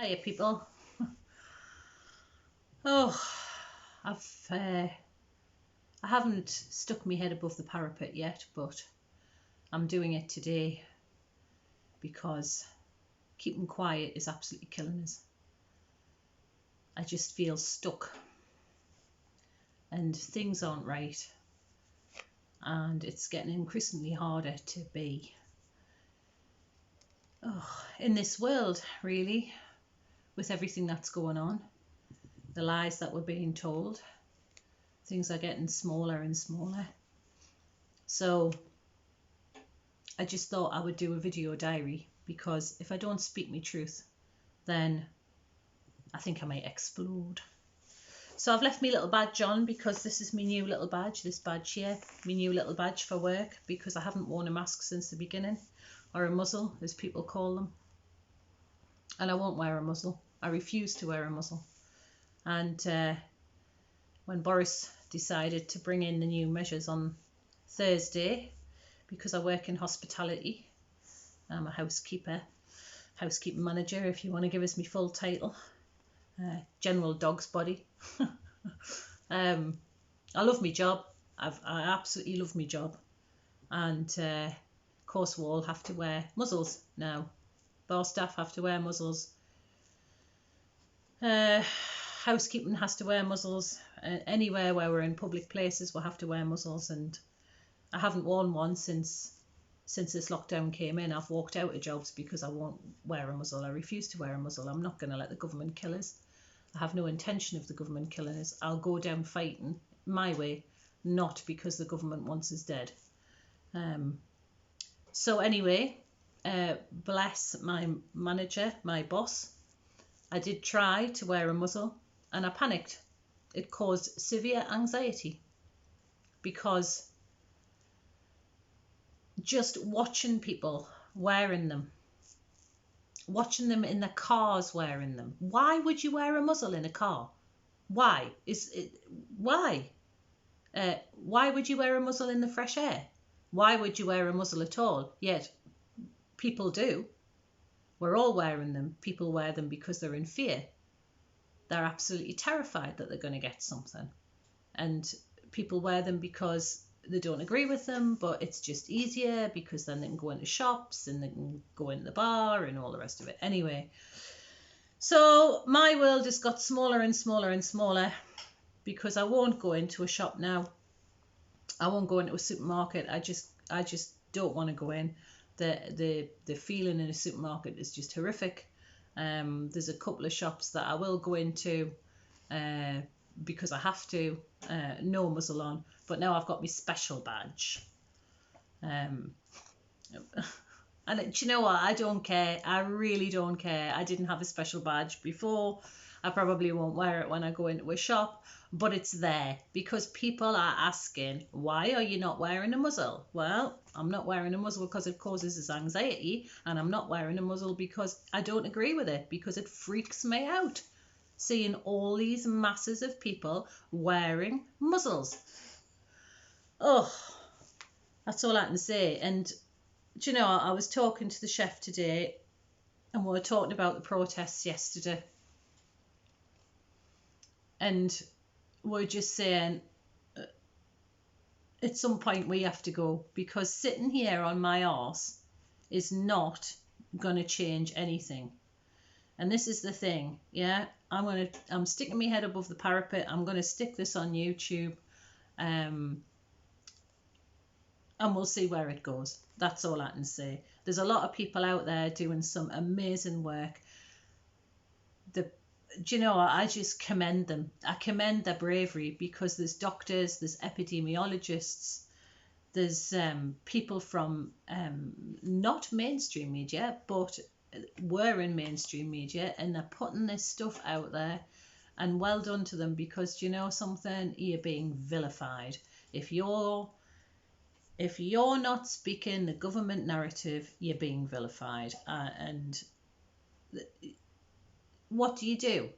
Hiya, people. Oh, I haven't stuck my head above the parapet yet, but I'm doing it today because keeping quiet is absolutely killing us. I just feel stuck and things aren't right, and it's getting increasingly harder to be in this world, really, with everything that's going on, the lies that we're being told. Things are getting smaller and smaller. So I just thought I would do a video diary, because if I don't speak my truth, then I think I might explode. So I've left my little badge on because this is my new little badge, this badge here, my new little badge for work, because I haven't worn a mask since the beginning, or a muzzle as people call them. And I won't wear a muzzle. I refuse to wear a muzzle. And when Boris decided to bring in the new measures on Thursday, because I work in hospitality, I'm a housekeeping manager, if you want to give us my full title, general dog's body. I love my job. I absolutely love my job, and of course we all have to wear muzzles now. Bar staff have to wear muzzles. Housekeeping has to wear muzzles. Anywhere where we're in public places, we'll have to wear muzzles, and I haven't worn one since this lockdown came in. I've walked out of jobs because I won't wear a muzzle. I refuse to wear a muzzle. I'm not going to let the government kill us. I have no intention of the government killing us. I'll go down fighting my way, not because the government wants us dead. So anyway, bless my manager, my boss. I did try to wear a muzzle and I panicked. It caused severe anxiety, because just watching people wearing them, watching them in their cars wearing them. Why would you wear a muzzle in a car? Why? Why? Why would you wear a muzzle in the fresh air? Why would you wear a muzzle at all? Yet people do. We're all wearing them. People wear them because they're in fear. They're absolutely terrified that they're going to get something. And people wear them because they don't agree with them, but it's just easier, because then they can go into shops and they can go into the bar and all the rest of it. Anyway, so my world has got smaller and smaller and smaller, because I won't go into a shop now. I won't go into a supermarket. I just don't want to go in. The feeling in a supermarket is just horrific. There's a couple of shops that I will go into because I have to, no muzzle on, but now I've got my special badge. And do you know what? I don't care. I really don't care. I didn't have a special badge before. I probably won't wear it when I go into a shop, but it's there because people are asking, why are you not wearing a muzzle? Well, I'm not wearing a muzzle because it causes us anxiety, and I'm not wearing a muzzle because I don't agree with it, because it freaks me out seeing all these masses of people wearing muzzles. Oh, that's all I can say. And do you know, I was talking to the chef today, and we were talking about the protests yesterday, and we're just saying at some point we have to go, because sitting here on my arse is not going to change anything. And this is the thing, yeah, I'm sticking my head above the parapet. I'm going to stick this on YouTube, and we'll see where it goes. That's all I can say. There's a lot of people out there doing some amazing work. Do you know, I just commend them. I commend their bravery, because there's doctors, there's epidemiologists, there's people from not mainstream media, but were in mainstream media, and they're putting this stuff out there, and well done to them, because do you know something? You're being vilified. If you're not speaking the government narrative, you're being vilified. And what do?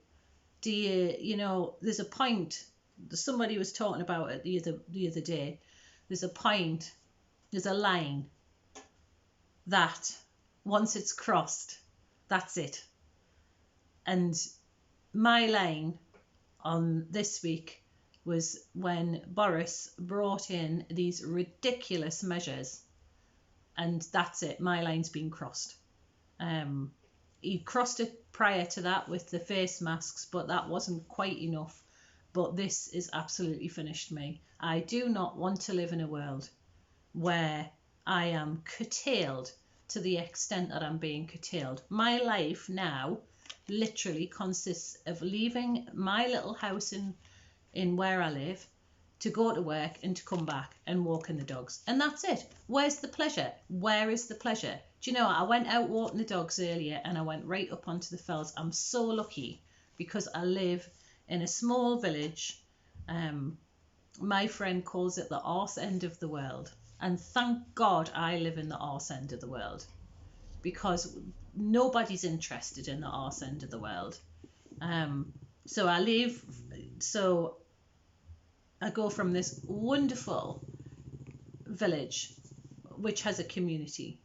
Do you know, there's a point, somebody was talking about it the other day, there's a point, there's a line that once it's crossed, that's it. And my line on this week was when Boris brought in these ridiculous measures, and that's it. My line's been crossed. He crossed it prior to that with the face masks, but that wasn't quite enough. But this is absolutely finished me. I do not want to live in a world where I am curtailed to the extent that I'm being curtailed. My life now literally consists of leaving my little house in where I live to go to work and to come back and walking the dogs. And that's it. Where's the pleasure? Where is the pleasure? Do you know, I went out walking the dogs earlier and I went right up onto the fells. I'm so lucky because I live in a small village. My friend calls it the arse end of the world. And thank God I live in the arse end of the world, because nobody's interested in the arse end of the world. So I go from this wonderful village, which has a community.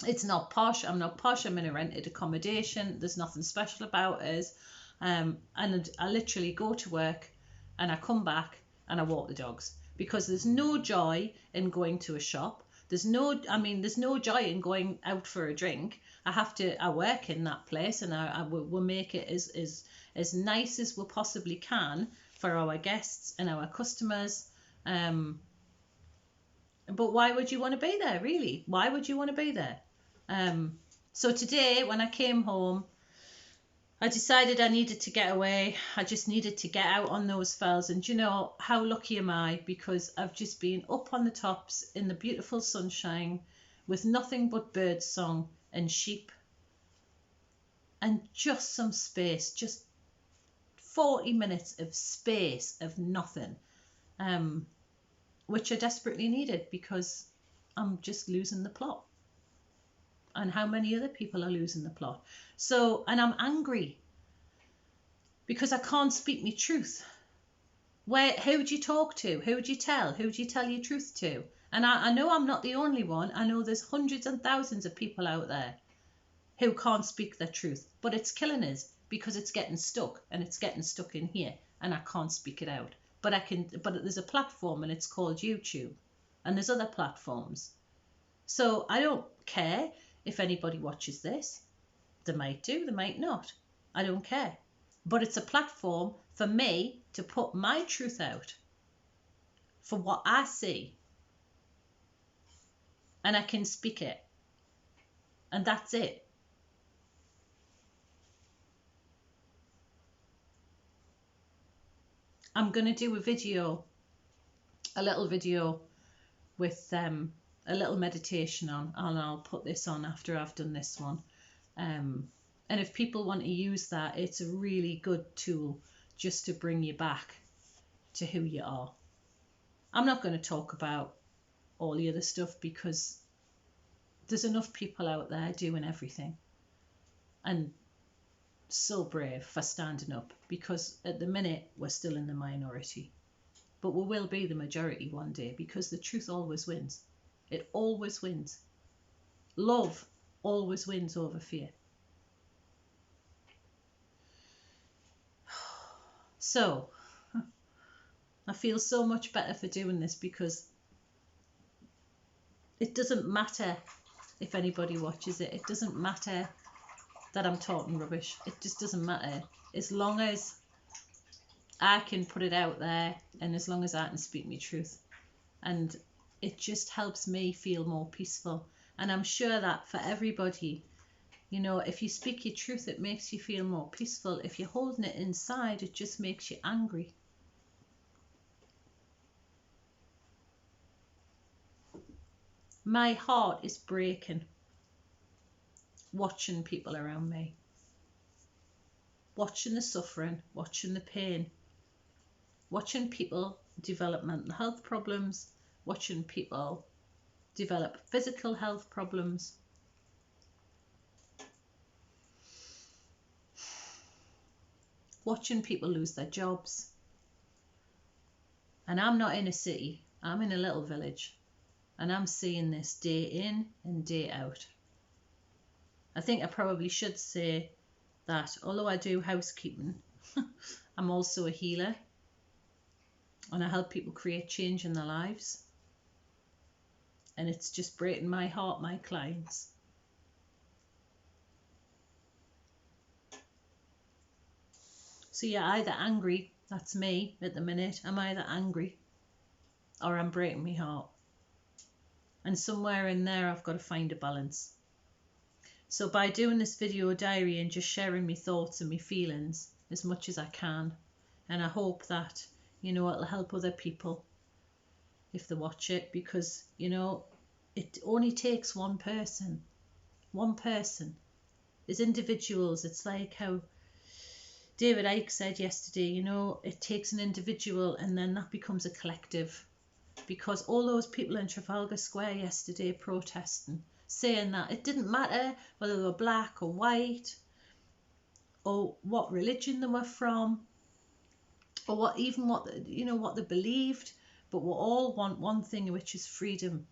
It's not posh. I'm not posh. I'm in a rented accommodation. There's nothing special about us. And I literally go to work and I come back and I walk the dogs, because there's no joy in going to a shop. There's no joy in going out for a drink. I work in that place, and we'll make it as nice as we possibly can for our guests and our customers. But why would you want to be there, really? Why would you want to be there? So today, when I came home, I decided I needed to get away. I just needed to get out on those fells. And you know, how lucky am I? Because I've just been up on the tops in the beautiful sunshine with nothing but bird song and sheep and just some space, just 40 minutes of space of nothing, which I desperately needed because I'm just losing the plot. And how many other people are losing the plot. So, and I'm angry because I can't speak my truth. Who do you talk to? Who do you tell? Who do you tell your truth to? And I know I'm not the only one. I know there's hundreds and thousands of people out there who can't speak their truth. But it's killing us because it's getting stuck, and it's getting stuck in here, and I can't speak it out. But there's a platform, and it's called YouTube, and there's other platforms. So I don't care if anybody watches this. They might do, they might not. I don't care. But it's a platform for me to put my truth out for what I see. And I can speak it. And that's it. I'm going to do a little video with a little meditation on, and I'll put this on after I've done this one. And if people want to use that, it's a really good tool just to bring you back to who you are. I'm not going to talk about all the other stuff because there's enough people out there doing everything and so brave for standing up, because at the minute we're still in the minority, but we will be the majority one day, because the truth always wins. It always wins. Love always wins over fear. So, I feel so much better for doing this, because it doesn't matter if anybody watches it. It doesn't matter that I'm talking rubbish. It just doesn't matter. As long as I can put it out there, and as long as I can speak my truth. And it just helps me feel more peaceful. And I'm sure that for everybody, you know, if you speak your truth, it makes you feel more peaceful. If you're holding it inside, it just makes you angry. My heart is breaking watching people around me, watching the suffering, watching the pain, watching people develop mental health problems, watching people develop physical health problems. Watching people lose their jobs. And I'm not in a city, I'm in a little village, and I'm seeing this day in and day out. I think I probably should say that although I do housekeeping, I'm also a healer, and I help people create change in their lives. And it's just breaking my heart, my clients. So you're either angry, that's me at the minute, I'm either angry or I'm breaking my heart. And somewhere in there I've got to find a balance. So by doing this video diary and just sharing my thoughts and my feelings as much as I can, and I hope that, you know, it'll help other people if they watch it, because, you know, it only takes one person. As individuals, it's like how David Icke said yesterday, you know, it takes an individual and then that becomes a collective. Because all those people in Trafalgar Square yesterday protesting, saying that it didn't matter whether they were black or white or what religion they were from or what they believed, but we all want one thing, which is freedom.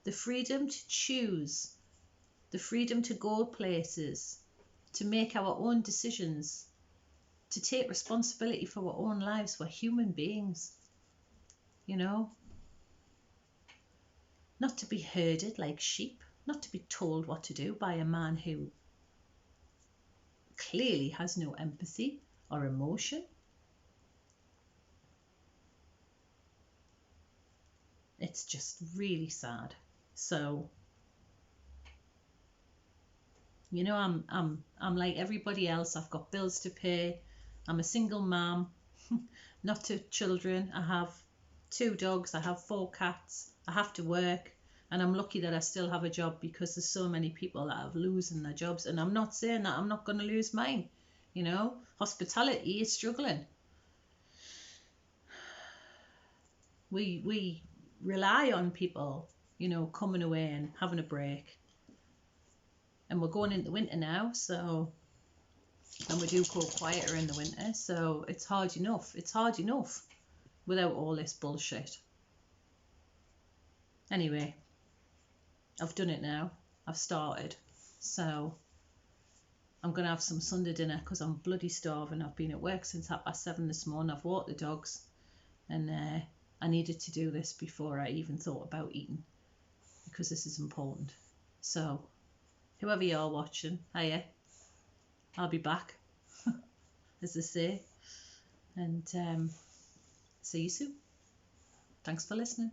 The freedom to choose, the freedom to go places, to make our own decisions, to take responsibility for our own lives. We're human beings, you know, not to be herded like sheep, not to be told what to do by a man who clearly has no empathy or emotion. It's just really sad. So, you know, I'm like everybody else. I've got bills to pay. I'm a single mom, not two children. I have 2 dogs. I have 4 cats. I have to work, and I'm lucky that I still have a job, because there's so many people that are losing their jobs. And I'm not saying that I'm not going to lose mine. You know, hospitality is struggling. We rely on people, you know, coming away and having a break. And we're going into winter now, so, and we do go quieter in the winter, so it's hard enough. It's hard enough without all this bullshit. Anyway, I've done it now. I've started. So I'm going to have some Sunday dinner because I'm bloody starving. I've been at work since 7:30 this morning. I've walked the dogs, and I needed to do this before I even thought about eating, because this is important. So whoever you're watching, hiya, I'll be back, as they say, and see you soon. Thanks for listening.